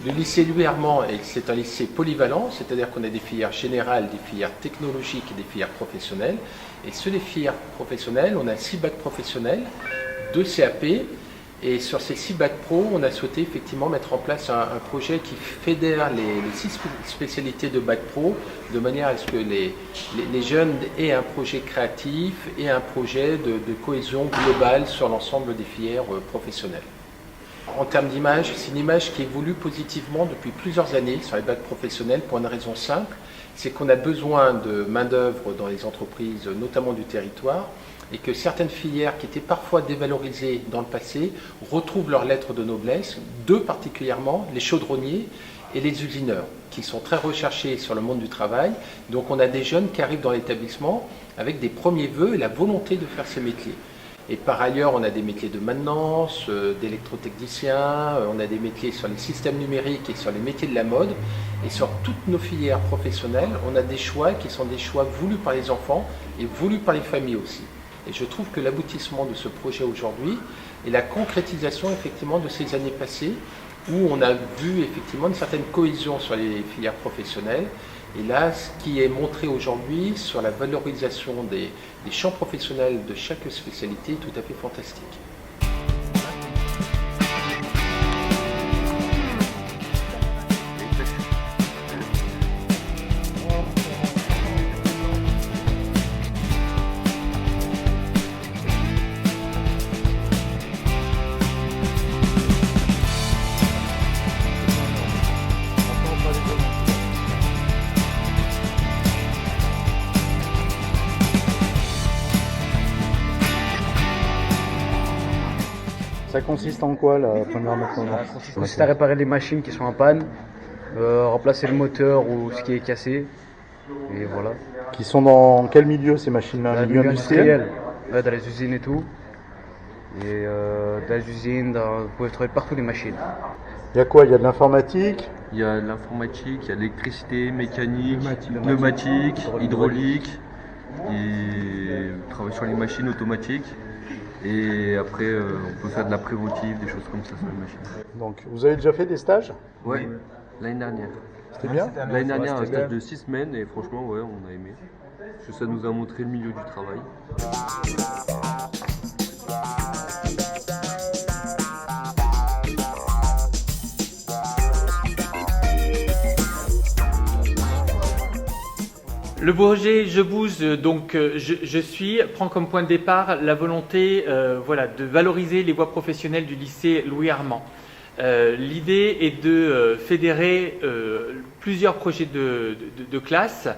Le lycée Louis Armand, c'est un lycée polyvalent, c'est-à-dire qu'on a des filières générales, des filières technologiques et des filières professionnelles. Et sur les filières professionnelles, on a 6 bacs professionnels, 2 CAP. Et sur ces 6 bacs pro, on a souhaité effectivement mettre en place un projet qui fédère les 6 spécialités de bac pro, de manière à ce que les jeunes aient un projet créatif et un projet de cohésion globale sur l'ensemble des filières professionnelles. En termes d'image, c'est une image qui évolue positivement depuis plusieurs années sur les bacs professionnels pour une raison simple, c'est qu'on a besoin de main-d'œuvre dans les entreprises, notamment du territoire, et que certaines filières qui étaient parfois dévalorisées dans le passé retrouvent leur lettre de noblesse, deux particulièrement, les chaudronniers et les usineurs, qui sont très recherchés sur le monde du travail. Donc on a des jeunes qui arrivent dans l'établissement avec des premiers vœux et la volonté de faire ces métiers. Et par ailleurs, on a des métiers de maintenance, d'électrotechnicien, on a des métiers sur les systèmes numériques et sur les métiers de la mode. Et sur toutes nos filières professionnelles, on a des choix qui sont des choix voulus par les enfants et voulus par les familles aussi. Et je trouve que l'aboutissement de ce projet aujourd'hui est la concrétisation effectivement de ces années passées où on a vu effectivement une certaine cohésion sur les filières professionnelles. Et là, ce qui est montré aujourd'hui sur la valorisation des champs professionnels de chaque spécialité est tout à fait fantastique. Ça consiste en quoi la première méthode? Ça consiste à réparer les machines qui sont en panne, remplacer le moteur ou ce qui est cassé, et voilà. Qui sont dans quel milieu ces machines-là? Milieu industriel, dans les usines et tout. Et dans les usines, vous pouvez trouver partout les machines. Il y a quoi? Il y a de l'informatique? Il y a de l'informatique, il y a de l'électricité, mécanique, pneumatique, hydraulique. Et on travaille sur les machines automatiques. Et après, on peut faire de la préventive, des choses comme ça sur les machines. Donc, vous avez déjà fait des stages? Oui, l'année dernière. C'était bien? L'année dernière, un stage de 6 semaines et franchement, ouais, on a aimé. Parce que ça nous a montré le milieu du travail. Le projet Je bouge, donc je suis, prend comme point de départ la volonté de valoriser les voies professionnelles du lycée Louis Armand. L'idée est de fédérer plusieurs projets de classe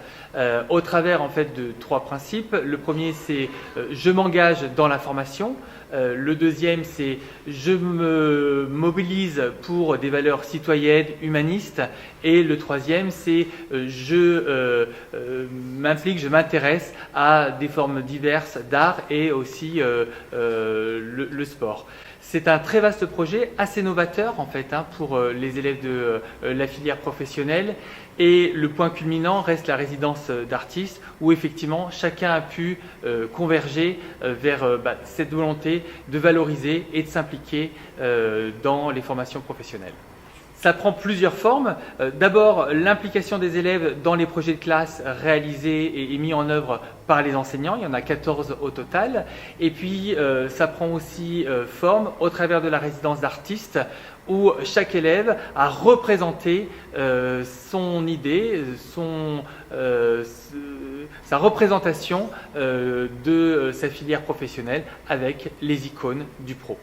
au travers en fait de 3 principes. Le premier c'est je m'engage dans la formation. Le deuxième c'est je me mobilise pour des valeurs citoyennes, humanistes. Et le troisième c'est je m'implique, je m'intéresse à des formes diverses d'art et aussi le sport. C'est un très vaste projet, assez novateur en fait pour les élèves de la filière professionnelle. Et le point culminant reste la résidence d'artistes où effectivement chacun a pu converger vers cette volonté de valoriser et de s'impliquer dans les formations professionnelles. Ça prend plusieurs formes. D'abord, l'implication des élèves dans les projets de classe réalisés et mis en œuvre par les enseignants. Il y en a 14 au total. Et puis, ça prend aussi forme au travers de la résidence d'artistes où chaque élève a représenté son idée, sa représentation de sa filière professionnelle avec les icônes du pro.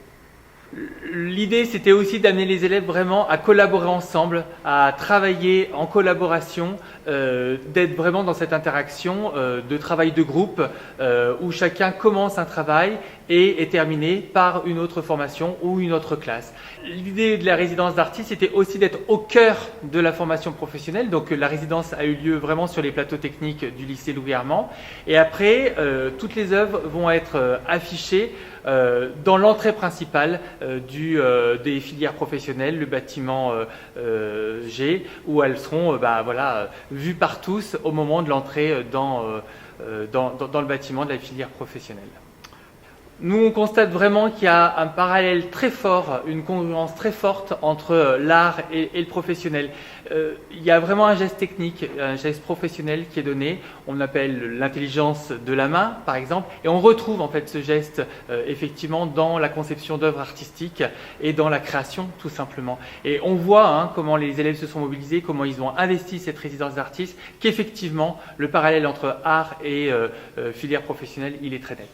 L'idée, c'était aussi d'amener les élèves vraiment à collaborer ensemble, à travailler en collaboration, d'être vraiment dans cette interaction de travail de groupe où chacun commence un travail et est terminé par une autre formation ou une autre classe. L'idée de la résidence d'artistes, c'était aussi d'être au cœur de la formation professionnelle. Donc la résidence a eu lieu vraiment sur les plateaux techniques du lycée Louis Armand. Et après, toutes les œuvres vont être affichées dans l'entrée principale des filières professionnelles, le bâtiment G, où elles seront vues par tous au moment de l'entrée dans le bâtiment de la filière professionnelle. Nous, on constate vraiment qu'il y a un parallèle très fort, une congruence très forte entre l'art et le professionnel. Il y a vraiment un geste technique, un geste professionnel qui est donné. On appelle l'intelligence de la main, par exemple, et on retrouve en fait ce geste effectivement dans la conception d'œuvres artistiques et dans la création, tout simplement. Et on voit comment les élèves se sont mobilisés, comment ils ont investi cette résidence d'artistes, qu'effectivement le parallèle entre art et filière professionnelle, il est très net.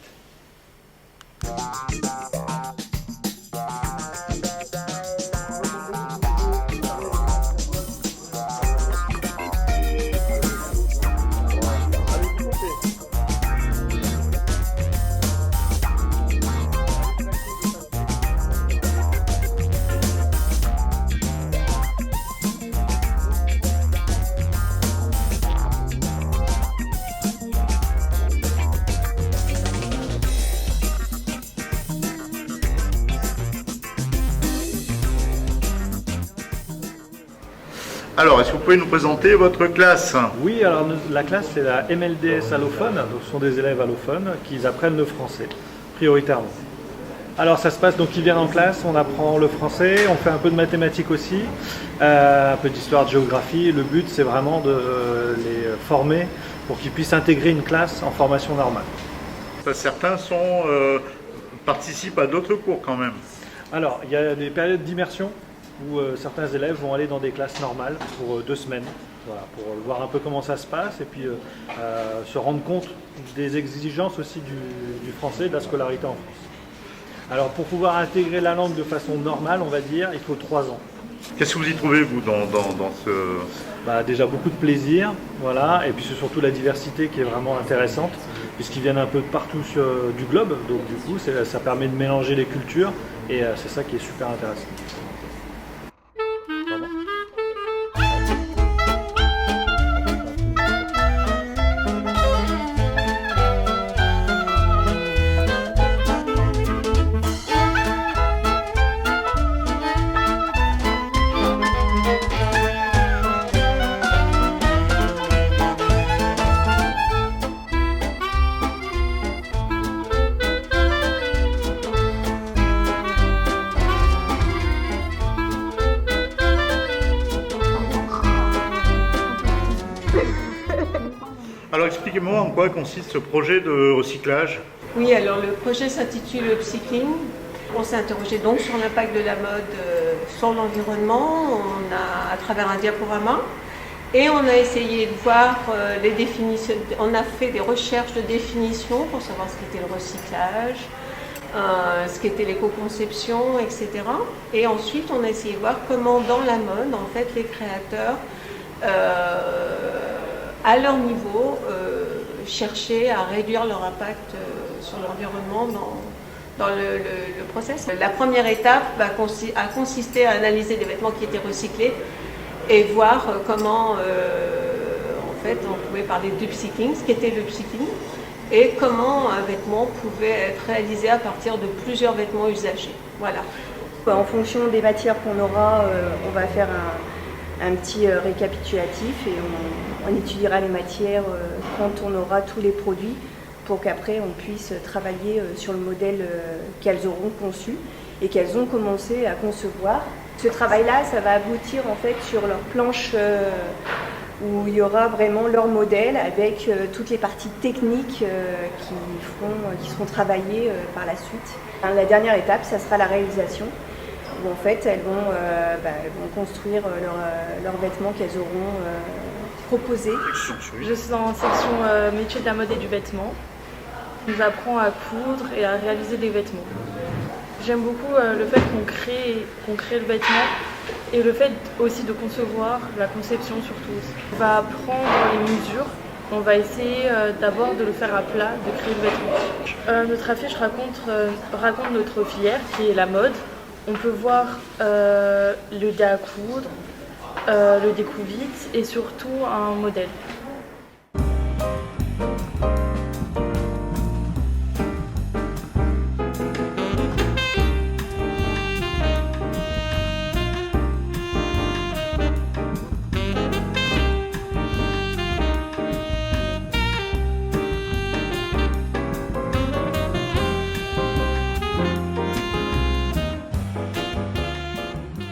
Alors, est-ce que vous pouvez nous présenter votre classe? Oui, alors la classe c'est la MLDS allophone, donc ce sont des élèves allophones qui apprennent le français, prioritairement. Alors ça se passe, donc ils viennent en classe, on apprend le français, on fait un peu de mathématiques aussi, un peu d'histoire, de géographie. Le but c'est vraiment de les former pour qu'ils puissent intégrer une classe en formation normale. Certains participent à d'autres cours quand même. Alors il y a des périodes d'immersion où certains élèves vont aller dans des classes normales pour 2 semaines, voilà, pour voir un peu comment ça se passe et puis se rendre compte des exigences aussi du français et de la scolarité en France. Alors pour pouvoir intégrer la langue de façon normale, on va dire, il faut 3 ans. Qu'est-ce que vous y trouvez, vous, dans ce... Déjà beaucoup de plaisir, voilà, et puis c'est surtout la diversité qui est vraiment intéressante, puisqu'ils viennent un peu de partout du globe, donc du coup ça permet de mélanger les cultures, et c'est ça qui est super intéressant. Alors expliquez-moi en quoi consiste ce projet de recyclage. Oui, alors le projet s'intitule Upcycling. On s'est interrogé donc sur l'impact de la mode sur l'environnement, à travers un diaporama, et on a essayé de voir les définitions. On a fait des recherches de définition pour savoir ce qu'était le recyclage, ce qu'était l'éco-conception, etc. Et ensuite, on a essayé de voir comment dans la mode, en fait, les créateurs à leur niveau, chercher à réduire leur impact sur l'environnement dans le process. La première étape a consisté à analyser les vêtements qui étaient recyclés et voir comment, en fait, on pouvait parler d'upcycling, ce qu'était l'upcycling, et comment un vêtement pouvait être réalisé à partir de plusieurs vêtements usagés. Voilà. En fonction des matières qu'on aura, on va faire un petit récapitulatif et on étudiera les matières quand on aura tous les produits pour qu'après on puisse travailler sur le modèle qu'elles auront conçu et qu'elles ont commencé à concevoir. Ce travail-là, ça va aboutir en fait sur leur planche où il y aura vraiment leur modèle avec toutes les parties techniques qui seront travaillées par la suite. La dernière étape, ça sera la réalisation, où en fait elles vont construire leurs vêtements qu'elles auront proposés. Je suis en section métier de la mode et du vêtement. On nous apprend à coudre et à réaliser des vêtements. J'aime beaucoup le fait qu'on crée le vêtement et le fait aussi de concevoir, la conception surtout. On va prendre les mesures, on va essayer d'abord de le faire à plat, de créer le vêtement. Notre affiche raconte notre filière qui est la mode. On peut voir le dé à coudre, le découvite et surtout un modèle.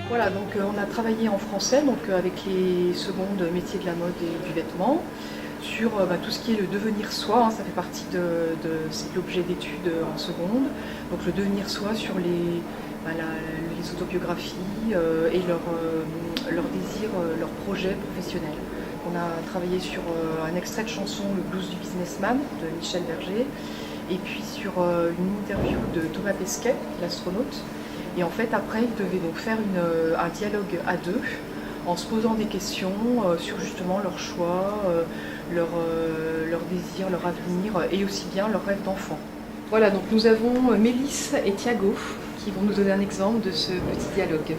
Voilà, donc on a travaillé en français, donc avec les secondes métiers de la mode et du vêtement, sur tout ce qui est le devenir soi, ça fait partie c'est l'objet d'études en seconde, donc le devenir soi sur les autobiographies et leurs désirs, leurs projets professionnels. On a travaillé sur un extrait de chanson, Le blues du businessman de Michel Berger, et puis sur une interview de Thomas Pesquet, l'astronaute. Et en fait, après, ils devaient donc faire un dialogue à deux, en se posant des questions sur justement leurs choix, leurs désirs, leur avenir, et aussi bien leurs rêves d'enfant. Voilà, donc nous avons Mélisse et Thiago qui vont nous donner un exemple de ce petit dialogue.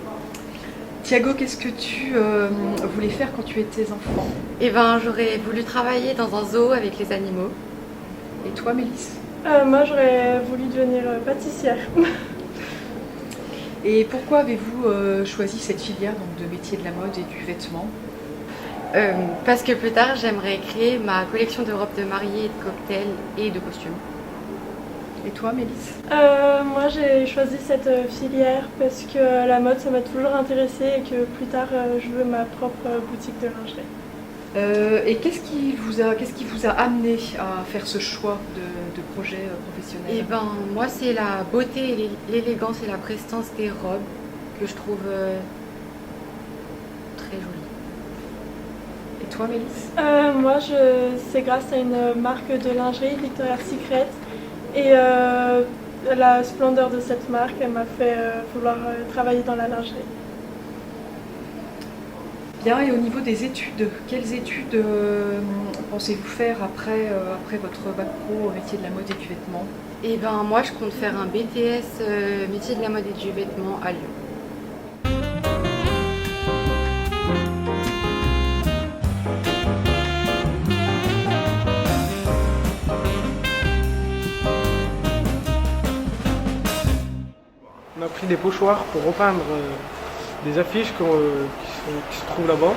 Thiago, qu'est-ce que tu voulais faire quand tu étais enfant? Eh ben, j'aurais voulu travailler dans un zoo avec les animaux. Et toi, Mélisse? Moi, j'aurais voulu devenir pâtissière. Et pourquoi avez-vous choisi cette filière donc, de métier de la mode et du vêtement? Parce que plus tard, j'aimerais créer ma collection de robes de mariée, de cocktails et de costumes. Et toi, Mélisse? Moi, j'ai choisi cette filière parce que la mode, ça m'a toujours intéressée et que plus tard, je veux ma propre boutique de lingerie. Et qu'est-ce qui vous a amené à faire ce choix de projet professionnel? Eh ben, moi, c'est la beauté, et l'élégance et la prestance des robes que je trouve très jolies. Et toi, Mélisse? Moi, c'est grâce à une marque de lingerie, Victoria's Secret, et la splendeur de cette marque, elle m'a fait vouloir travailler dans la lingerie. Bien, et au niveau des études, quelles études pensez-vous faire après votre bac pro au métier de la mode et du vêtement? Eh ben, moi, je compte faire un BTS métier de la mode et du vêtement à Lyon. On a pris des pochoirs pour repeindre des affiches qui se trouvent là-bas.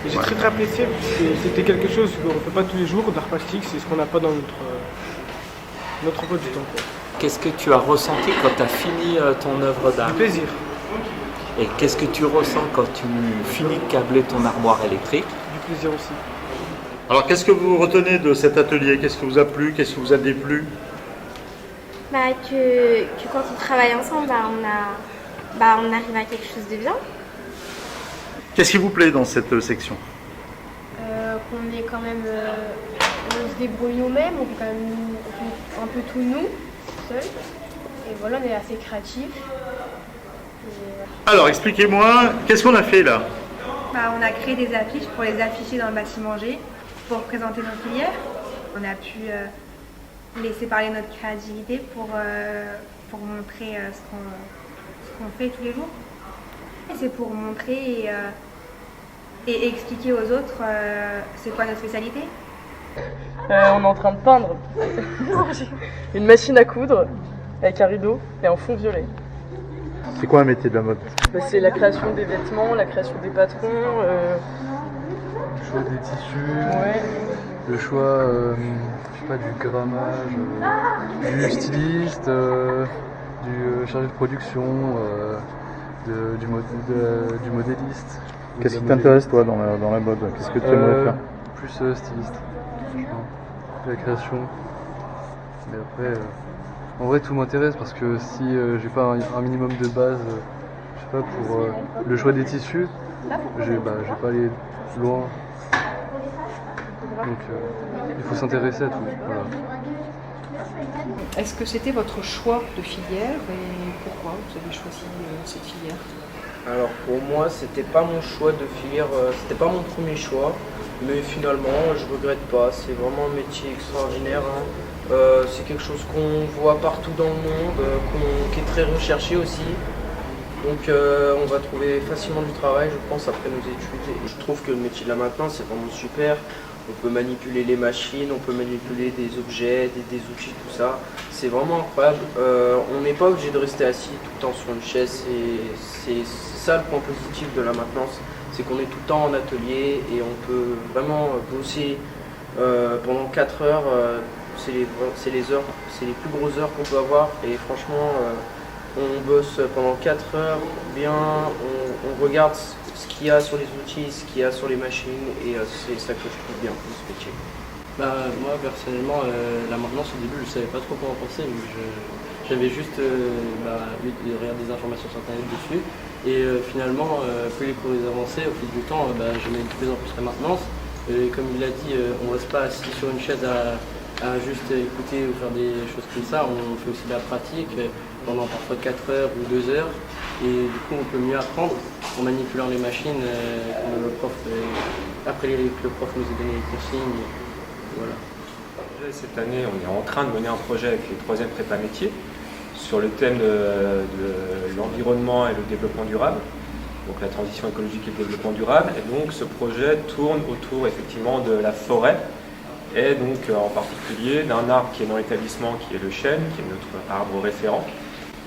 Et j'ai très apprécié parce que c'était quelque chose qu'on ne fait pas tous les jours d'art plastique, c'est ce qu'on n'a pas dans notre emploi du temps. Qu'est-ce que tu as ressenti quand tu as fini ton œuvre d'art? Du plaisir. Et qu'est-ce que tu ressens quand tu finis de câbler ton armoire électrique? Du plaisir aussi. Alors qu'est-ce que vous retenez de cet atelier? Qu'est-ce qui vous a plu? Qu'est-ce qui vous a déplu? Que quand on travaille ensemble, on arrive à quelque chose de bien. Qu'est-ce qui vous plaît dans cette section? Qu'on est quand même, on se débrouille nous-mêmes, on fait quand même un peu tout nous, seuls. Et voilà, on est assez créatifs. Alors expliquez-moi, qu'est-ce qu'on a fait là? On a créé des affiches pour les afficher dans le bâtiment G, pour présenter nos filières. On a pu laisser parler notre créativité pour montrer ce qu'on fait tous les jours. Et c'est pour montrer et expliquer aux autres c'est quoi notre spécialité. On est en train de peindre une machine à coudre avec un rideau et un fond violet. C'est quoi un métier de la mode? C'est la création des vêtements, la création des patrons. Le choix des tissus, le choix je sais pas, du grammage, du styliste, du chargé de production, du modéliste. Qu'est-ce qui t'intéresse toi dans la mode? Qu'est-ce que tu aimerais faire? Plus styliste, franchement. La création. Mais après, en vrai tout m'intéresse parce que si j'ai pas un minimum de base, je sais pas, pour le choix des tissus, je vais pas aller loin. Donc il faut s'intéresser à tout. Voilà. Est-ce que c'était votre choix de filière et pourquoi vous avez choisi cette filière? Alors pour moi, c'était pas mon choix de filière, c'était pas mon premier choix, mais finalement, je regrette pas. C'est vraiment un métier extraordinaire. Hein. C'est quelque chose qu'on voit partout dans le monde, qui est très recherché aussi. Donc on va trouver facilement du travail, je pense, après nos études. Et je trouve que le métier de la maintenance, c'est vraiment super. On peut manipuler les machines, on peut manipuler des objets, des outils, tout ça. C'est vraiment incroyable. On n'est pas obligé de rester assis tout le temps sur une chaise. C'est ça le point positif de la maintenance. C'est qu'on est tout le temps en atelier et on peut vraiment bosser pendant 4 heures. C'est les plus grosses heures qu'on peut avoir. Et franchement, on bosse pendant 4 heures bien, on regarde ce qu'il y a sur les outils, ce qu'il y a sur les machines, et c'est ça que je trouve bien dans ce métier. Moi personnellement, la maintenance au début je savais pas trop quoi en penser, j'avais juste regardé des informations sur internet dessus, et finalement plus les cours avançaient, au fil du temps j'aimais de plus en plus la maintenance, et comme il a dit, on reste pas assis sur une chaise à juste écouter ou faire des choses comme ça, on fait aussi de la pratique pendant parfois 4 heures ou 2 heures, et du coup on peut mieux apprendre en manipulant les machines, comme le prof, après que le prof nous ait donné les consignes. Voilà. Cette année, on est en train de mener un projet avec les 3e prépa métiers sur le thème de l'environnement et le développement durable, donc la transition écologique et le développement durable. Et donc ce projet tourne autour effectivement de la forêt, et donc en particulier d'un arbre qui est dans l'établissement, qui est le chêne, qui est notre arbre référent.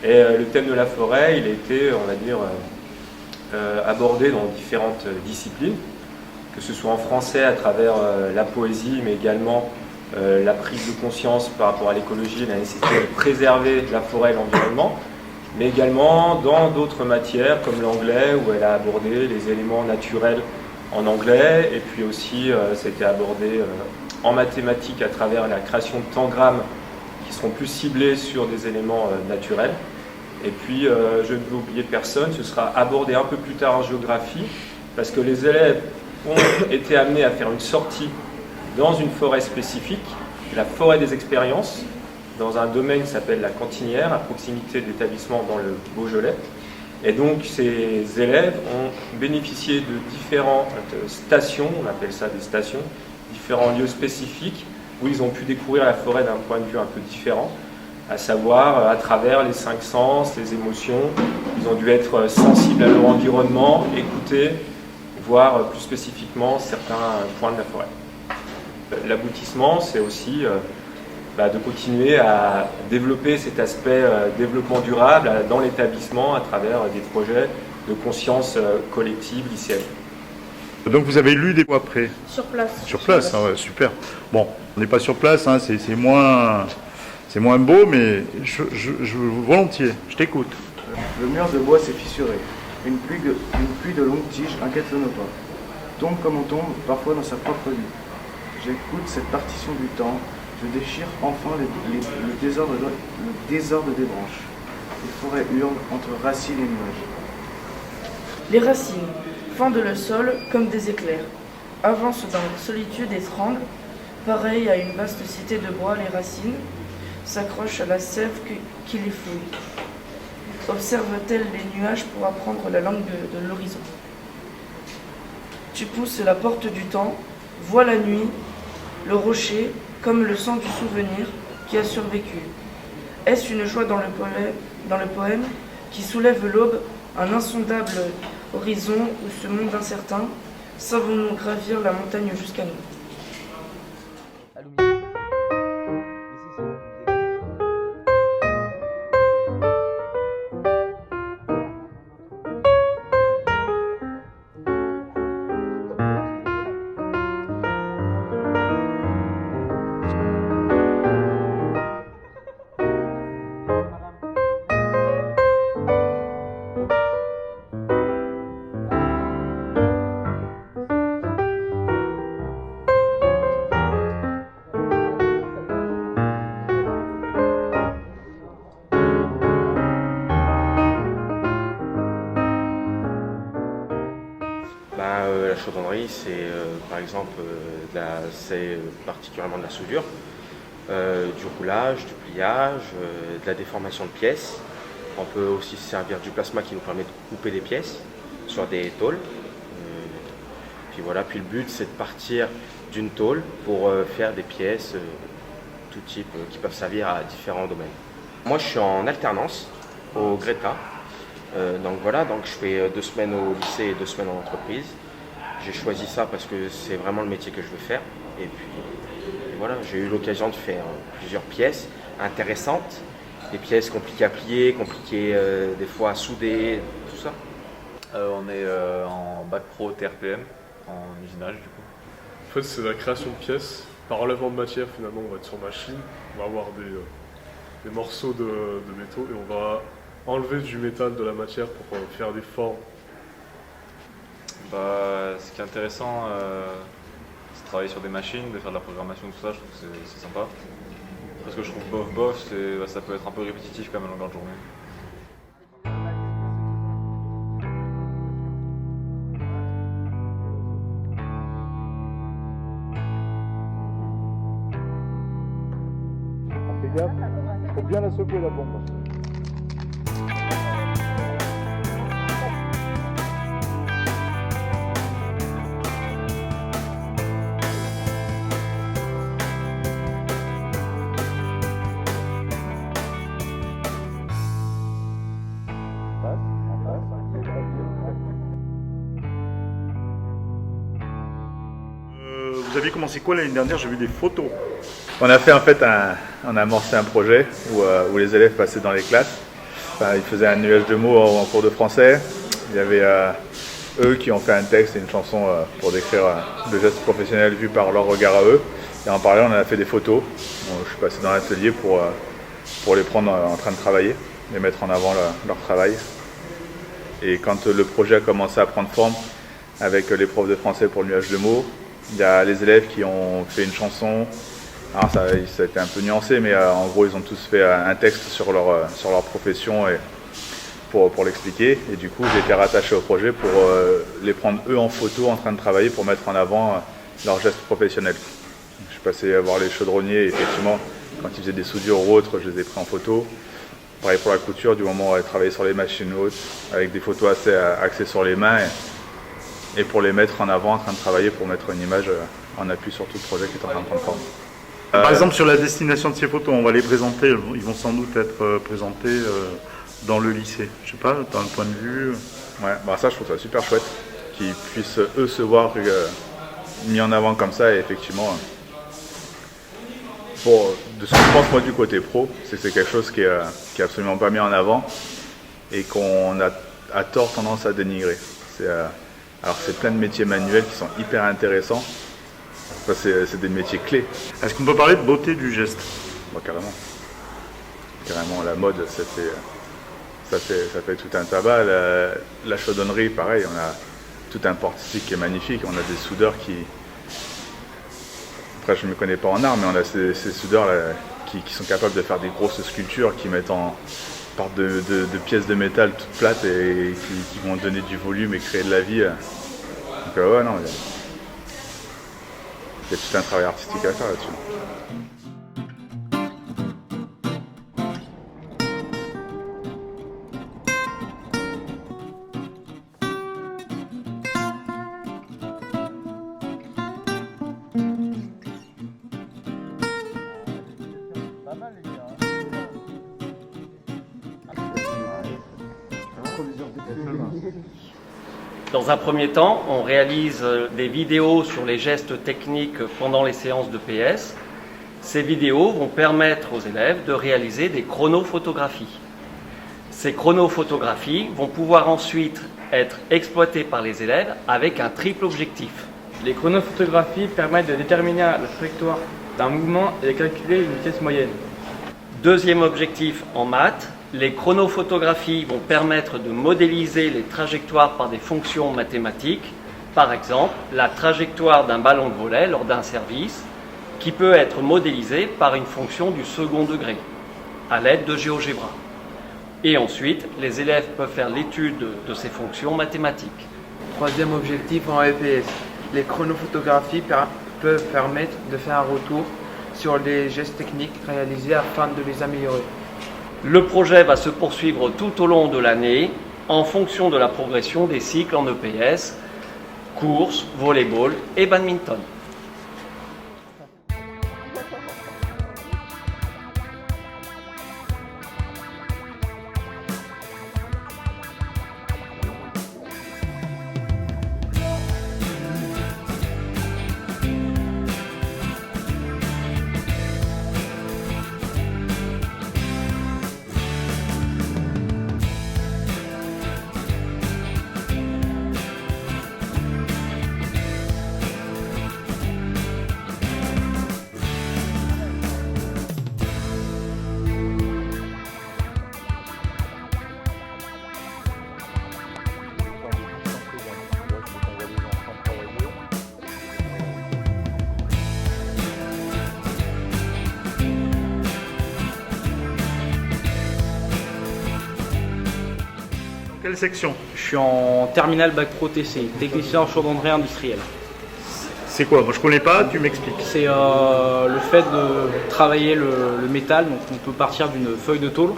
Et le thème de la forêt, il a été, on va dire, abordé dans différentes disciplines, que ce soit en français à travers la poésie, mais également la prise de conscience par rapport à l'écologie, la nécessité de préserver la forêt et l'environnement, mais également dans d'autres matières comme l'anglais, où elle a abordé les éléments naturels en anglais, et puis aussi c'était abordé en mathématiques à travers la création de tangrammes qui seront plus ciblés sur des éléments naturels. Et puis, je ne veux oublier personne, ce sera abordé un peu plus tard en géographie, parce que les élèves ont été amenés à faire une sortie dans une forêt spécifique, la forêt des expériences, dans un domaine qui s'appelle la Cantinière, à proximité de l'établissement dans le Beaujolais. Et donc, ces élèves ont bénéficié de différentes stations, on appelle ça des stations, différents lieux spécifiques, où ils ont pu découvrir la forêt d'un point de vue un peu différent, à savoir à travers les 5 sens, les émotions. Ils ont dû être sensibles à leur environnement, écouter, voir plus spécifiquement certains points de la forêt. L'aboutissement, c'est aussi de continuer à développer cet aspect développement durable dans l'établissement à travers des projets de conscience collective lycéenne. Donc vous avez lu des mots après? Sur place. Sur place, ouais, super. Bon, on n'est pas sur place, hein, c'est moins beau, mais je volontiers, je t'écoute. Le mur de bois s'est fissuré. Une pluie de longues tiges inquiète le pas. Tombe comme on tombe, parfois dans sa propre vie. J'écoute cette partition du temps. Je déchire enfin le désordre des branches. Les forêts hurlent entre racines et nuages. Les racines fendent le sol comme des éclairs. Avancent dans la solitude étrange. Pareil à une vaste cité de bois, les racines s'accrochent à la sève qui les fouille. Observe-t-elle les nuages pour apprendre la langue de l'horizon? Tu pousses la porte du temps, vois la nuit, le rocher, comme le sang du souvenir qui a survécu. Est-ce une joie dans le poème qui soulève l'aube, un insondable horizon où ce monde incertain, savons-nous gravir la montagne jusqu'à nous? La chaudronnerie, c'est par exemple c'est particulièrement de la soudure, du roulage, du pliage, de la déformation de pièces. On peut aussi se servir du plasma qui nous permet de couper des pièces sur des tôles. Puis voilà, puis le but c'est de partir d'une tôle pour faire des pièces tout type qui peuvent servir à différents domaines. Moi je suis en alternance au Greta. Donc voilà, donc je fais 2 semaines au lycée et 2 semaines en entreprise. J'ai choisi ça parce que c'est vraiment le métier que je veux faire. Et puis voilà, j'ai eu l'occasion de faire plusieurs pièces intéressantes, des pièces compliquées à plier, compliquées des fois à souder, tout ça. On est en bac pro TRPM, en usinage du coup. En fait, c'est la création de pièces. Par enlèvement de matière, finalement, on va être sur machine, on va avoir des morceaux de métaux et on va enlever du métal de la matière pour faire des formes. Ce qui est intéressant, c'est de travailler sur des machines, de faire de la programmation, tout ça, je trouve que c'est sympa. Parce que je trouve bof, ça peut être un peu répétitif quand même à longueur de journée. Fais gaffe, faut bien la secouer la bombe. Vous aviez commencé quoi l'année dernière? J'ai vu des photos. On a fait on a amorcé un projet où les élèves passaient dans les classes. Enfin, ils faisaient un nuage de mots en cours de français. Il y avait eux qui ont fait un texte et une chanson pour décrire le geste professionnel vu par leur regard à eux. Et en parallèle, on a fait des photos. Je suis passé dans l'atelier pour les prendre en train de travailler, les mettre en avant leur travail. Et quand le projet a commencé à prendre forme avec les profs de français pour le nuage de mots, il y a les élèves qui ont fait une chanson. Alors ça a été un peu nuancé, mais en gros ils ont tous fait un texte sur leur profession et pour l'expliquer. Et du coup j'ai été rattaché au projet pour les prendre eux en photo en train de travailler pour mettre en avant leurs gestes professionnels. Je suis passé à voir les chaudronniers et effectivement quand ils faisaient des soudures ou autres, je les ai pris en photo. Pareil pour la couture, du moment où ils travaillaient sur les machines hautes, avec des photos assez axées sur les mains et pour les mettre en avant en train de travailler pour mettre une image en appui sur tout le projet qui est en train de prendre forme. Par exemple, sur la destination de ces photos, on va les présenter, ils vont sans doute être présentés dans le lycée. Je sais pas, dans le point de vue. Ouais, ça je trouve ça super chouette, qu'ils puissent eux se voir mis en avant comme ça et effectivement. De ce que je pense moi du côté pro, c'est quelque chose qui est absolument pas mis en avant et qu'on a à tort tendance à dénigrer. Alors c'est plein de métiers manuels qui sont hyper intéressants. C'est des métiers clés. Est-ce qu'on peut parler de beauté du geste? Carrément. Carrément, la mode, ça fait tout un tabac. La chaudronnerie, pareil, on a tout un port artistique qui est magnifique. On a des soudeurs qui... Après, je ne me connais pas en art, mais on a ces soudeurs là, qui sont capables de faire des grosses sculptures qui mettent par de pièces de métal toutes plates et qui vont donner du volume et créer de la vie. Donc ouais, non, il y a tout un travail artistique à faire là-dessus. Dans un premier temps, on réalise des vidéos sur les gestes techniques pendant les séances de PS. Ces vidéos vont permettre aux élèves de réaliser des chronophotographies. Ces chronophotographies vont pouvoir ensuite être exploitées par les élèves avec un triple objectif. Les chronophotographies permettent de déterminer la trajectoire d'un mouvement et de calculer une vitesse moyenne. Deuxième objectif en maths, les chronophotographies vont permettre de modéliser les trajectoires par des fonctions mathématiques. Par exemple, la trajectoire d'un ballon de volley lors d'un service qui peut être modélisée par une fonction du second degré à l'aide de GeoGebra. Et ensuite, les élèves peuvent faire l'étude de ces fonctions mathématiques. troisième objectif en EPS. Les chronophotographies peuvent permettre de faire un retour sur les gestes techniques réalisés afin de les améliorer. Le projet va se poursuivre tout au long de l'année en fonction de la progression des cycles en EPS, course, volleyball et badminton. Quelle section? Je suis en terminal bac pro TC, technicien en chaudronnerie industrielle. C'est quoi? Moi je connais pas, tu m'expliques. C'est le fait de travailler le métal, donc on peut partir d'une feuille de tôle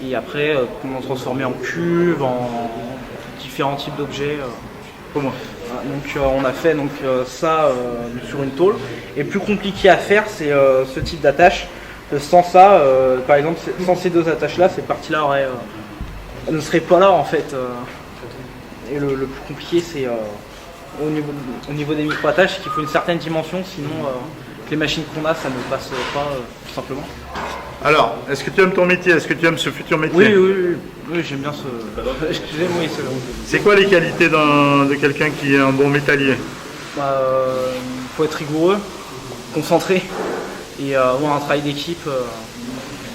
et après comment transformer en cuve, en différents types d'objets. Comment? Donc on a fait ça sur une tôle. Et plus compliqué à faire, c'est ce type d'attache. Sans ça, par exemple, sans ces deux attaches-là, cette partie-là ne serait pas là en fait. Et le plus compliqué, c'est au niveau des micro-attaches, c'est qu'il faut une certaine dimension, sinon les machines qu'on a, ça ne passe pas tout simplement. Alors, est-ce que tu aimes ton métier? Est-ce que tu aimes ce futur métier? Oui, j'aime bien C'est quoi les qualités de quelqu'un qui est un bon métallier? Il faut être rigoureux, concentré et avoir un travail d'équipe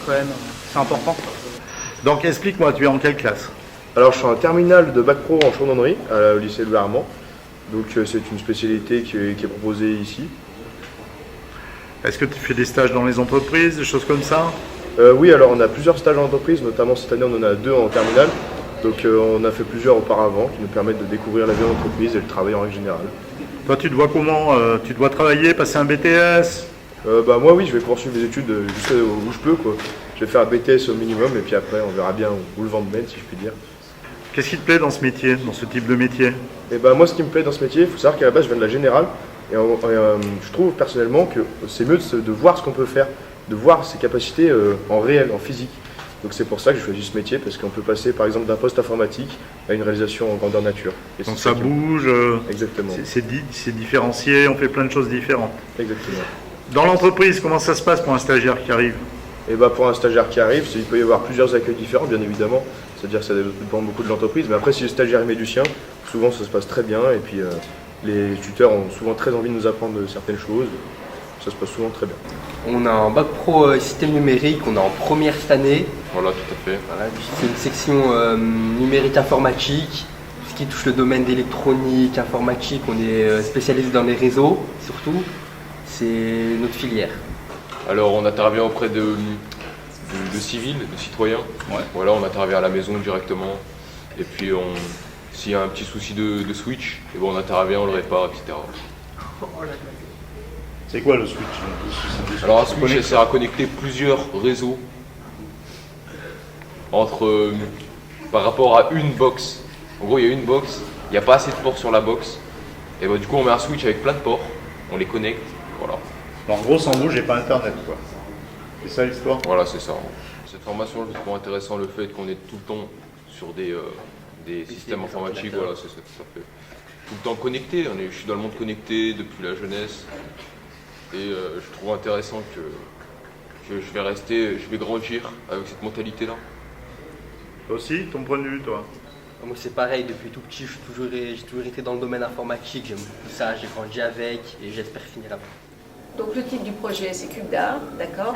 quand même, c'est important. Donc explique-moi, tu es en quelle classe? Alors je suis en terminale de bac pro en chaudronnerie au lycée de Armand. Donc c'est une spécialité qui est proposée ici. Est-ce que tu fais des stages dans les entreprises, des choses comme ça? Oui, alors on a plusieurs stages en entreprise, notamment cette année on en a 2 en terminale. Donc on a fait plusieurs auparavant qui nous permettent de découvrir la vie en entreprise et le travail en règle générale. Toi tu te vois comment? Tu dois travailler, passer un BTS? Moi oui, je vais poursuivre les études jusqu'à où je peux, quoi. Je vais faire un BTS au minimum et puis après on verra bien où le vent me mène, si je puis dire. Qu'est-ce qui te plaît dans ce métier, dans ce type de métier? Moi ce qui me plaît dans ce métier, il faut savoir qu'à la base je viens de la générale et je trouve personnellement que c'est mieux de voir ce qu'on peut faire, de voir ses capacités en réel, en physique. Donc c'est pour ça que j'ai choisi ce métier, parce qu'on peut passer par exemple d'un poste informatique à une réalisation en grandeur nature. Et donc ça bouge, exactement. C'est différencié, on fait plein de choses différentes. Exactement. Dans l'entreprise, comment ça se passe pour un stagiaire qui arrive? Pour un stagiaire qui arrive, il peut y avoir plusieurs accueils différents, bien évidemment. C'est-à-dire que ça dépend beaucoup de l'entreprise. Mais après, si le stagiaire met du sien, souvent ça se passe très bien. Et puis les tuteurs ont souvent très envie de nous apprendre certaines choses. Ça se passe souvent très bien. On a un bac pro système numérique, on est en première cette année. Voilà, tout à fait. Voilà, c'est une section numérique informatique. Ce qui touche le domaine d'électronique, informatique, on est spécialisé dans les réseaux, surtout. C'est notre filière. Alors on intervient auprès de civils, de citoyens. Ouais. Voilà, on intervient à la maison directement. Et puis s'il y a un petit souci de switch, on intervient, on le répare, etc. C'est quoi le switch? Alors un switch, ça sert à connecter plusieurs réseaux par rapport à une box. En gros, il y a une box, il n'y a pas assez de ports sur la box. Et du coup, on met un switch avec plein de ports, on les connecte, voilà. En gros, sans vous, j'ai pas internet, quoi. C'est ça l'histoire? Voilà, c'est ça. Cette formation, je trouve intéressant le fait qu'on est tout le temps sur des systèmes informatiques, voilà, c'est ça, tout à fait. Tout le temps connecté, je suis dans le monde connecté depuis la jeunesse. Et je trouve intéressant que je vais grandir avec cette mentalité-là. Toi aussi, ton point de vue, toi? Moi c'est pareil, depuis tout petit, j'ai toujours été dans le domaine informatique, j'aime beaucoup ça, j'ai grandi avec et j'espère finir là-bas. Donc le titre du projet c'est Cube d'art, d'accord,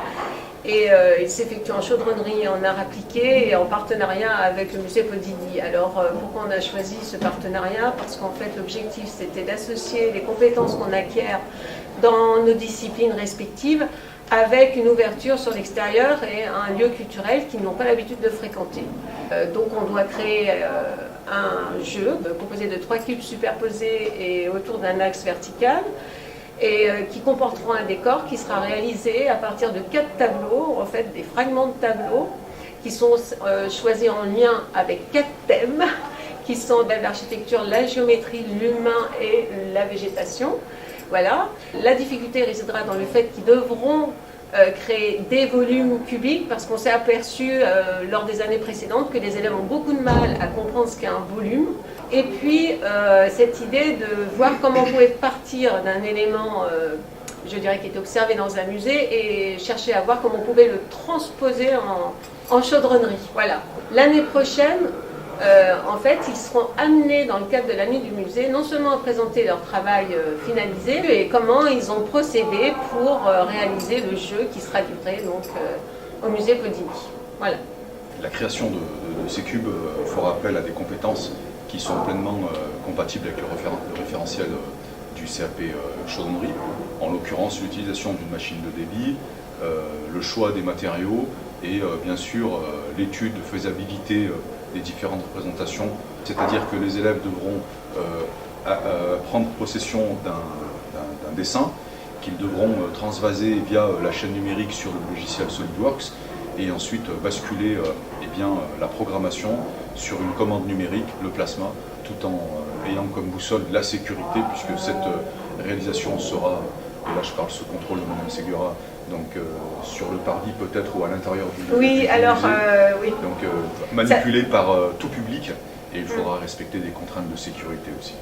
et il s'effectue en chaudronnerie et en art appliqué et en partenariat avec le musée Podini. Alors pourquoi on a choisi ce partenariat? Parce qu'en fait l'objectif c'était d'associer les compétences qu'on acquiert dans nos disciplines respectives avec une ouverture sur l'extérieur et un lieu culturel qu'ils n'ont pas l'habitude de fréquenter. Donc on doit créer un jeu composé de 3 cubes superposés et autour d'un axe vertical, et qui comporteront un décor qui sera réalisé à partir de 4 tableaux, en fait des fragments de tableaux qui sont choisis en lien avec 4 thèmes qui sont l'architecture, la géométrie, l'humain et la végétation. Voilà. La difficulté résidera dans le fait qu'ils devront créer des volumes cubiques, parce qu'on s'est aperçu lors des années précédentes que les élèves ont beaucoup de mal à comprendre ce qu'est un volume. Et puis cette idée de voir comment on pouvait partir d'un élément, je dirais, qui était observé dans un musée et chercher à voir comment on pouvait le transposer en chaudronnerie. Voilà. L'année prochaine, en fait, ils seront amenés dans le cadre de la nuit du musée, non seulement à présenter leur travail finalisé, mais comment ils ont procédé pour réaliser le jeu qui sera livré donc, au musée Podigny. Voilà. La création de ces cubes fera appel à des compétences qui sont pleinement compatibles avec le référentiel du CAP chaudronnerie, en l'occurrence l'utilisation d'une machine de débit, le choix des matériaux et bien sûr l'étude de faisabilité des différentes représentations, c'est-à-dire que les élèves devront prendre possession d'un dessin qu'ils devront transvaser via la chaîne numérique sur le logiciel SolidWorks et ensuite basculer la programmation sur une commande numérique, le plasma, tout en ayant comme boussole la sécurité, puisque cette réalisation sera, et là je parle sous contrôle de Mme Segura, donc sur le parvis peut-être ou à l'intérieur du oui, musée. Alors, oui. Donc manipulé par tout public, et il faudra respecter des contraintes de sécurité aussi.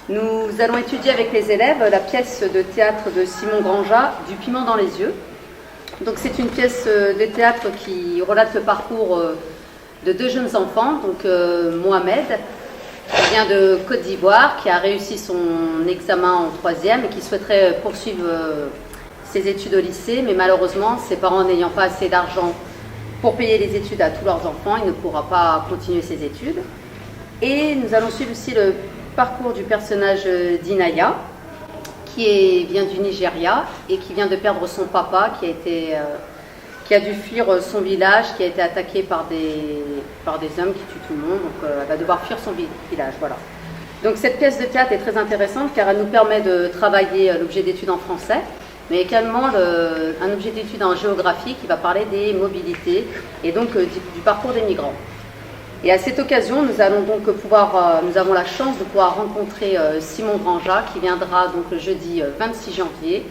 Nous allons étudier avec les élèves la pièce de théâtre de Simon Granja, Du piment dans les yeux. Donc c'est une pièce de théâtre qui relate le parcours de 2 jeunes enfants, donc Mohamed, qui vient de Côte d'Ivoire, qui a réussi son examen en 3e et qui souhaiterait poursuivre ses études au lycée, mais malheureusement, ses parents n'ayant pas assez d'argent pour payer les études à tous leurs enfants, il ne pourra pas continuer ses études. Et nous allons suivre aussi le parcours du personnage d'Inaya, qui vient du Nigeria et qui vient de perdre son papa, qui a dû fuir son village, qui a été attaqué par des hommes qui tuent tout le monde, donc elle va devoir fuir son village. Voilà. Donc cette pièce de théâtre est très intéressante car elle nous permet de travailler l'objet d'étude en français, mais également un objet d'étude en géographie qui va parler des mobilités et donc du parcours des migrants. Et à cette occasion, nous avons la chance de pouvoir rencontrer Simon Granja, qui viendra donc le jeudi 26 janvier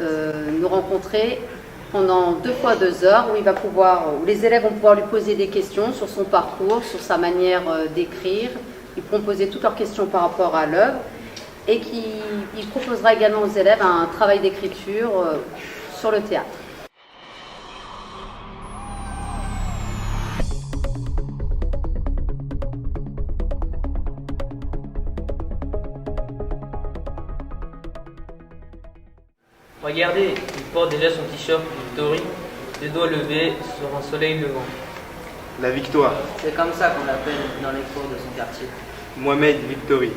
nous rencontrer pendant 2 fois 2 heures, où les élèves vont pouvoir lui poser des questions sur son parcours, sur sa manière d'écrire. Ils pourront poser toutes leurs questions par rapport à l'œuvre, et il proposera également aux élèves un travail d'écriture sur le théâtre. Regardez, il porte déjà son t-shirt Victory, les doigts levés sur un soleil levant. La victoire. C'est comme ça qu'on l'appelle dans les cours de son quartier. Mohamed Victory.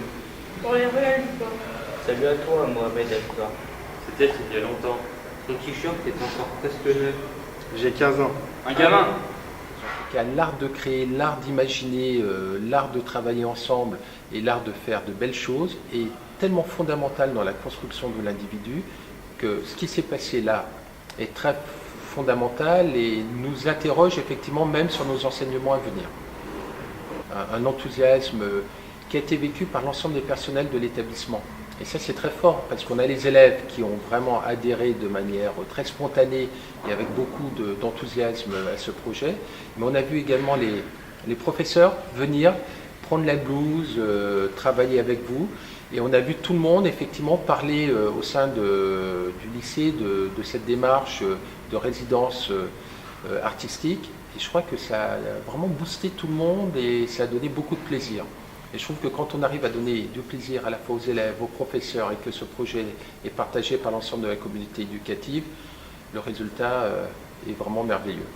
Pour les rues à Victoire. Salut à toi, Mohamed Victoire. C'était il y a longtemps. Ton t-shirt est encore presque neuf. J'ai 15 ans. Un gamin. L'art de créer, l'art d'imaginer, l'art de travailler ensemble et l'art de faire de belles choses est tellement fondamental dans la construction de l'individu que ce qui s'est passé là est très fondamental et nous interroge effectivement même sur nos enseignements à venir. Un enthousiasme qui a été vécu par l'ensemble des personnels de l'établissement. Et ça, c'est très fort, parce qu'on a les élèves qui ont vraiment adhéré de manière très spontanée et avec beaucoup d'enthousiasme à ce projet. Mais on a vu également les professeurs venir prendre la blouse, travailler avec vous. Et on a vu tout le monde effectivement parler au sein du lycée de cette démarche de résidence artistique. Et je crois que ça a vraiment boosté tout le monde et ça a donné beaucoup de plaisir. Et je trouve que quand on arrive à donner du plaisir à la fois aux élèves, aux professeurs et que ce projet est partagé par l'ensemble de la communauté éducative, le résultat est vraiment merveilleux.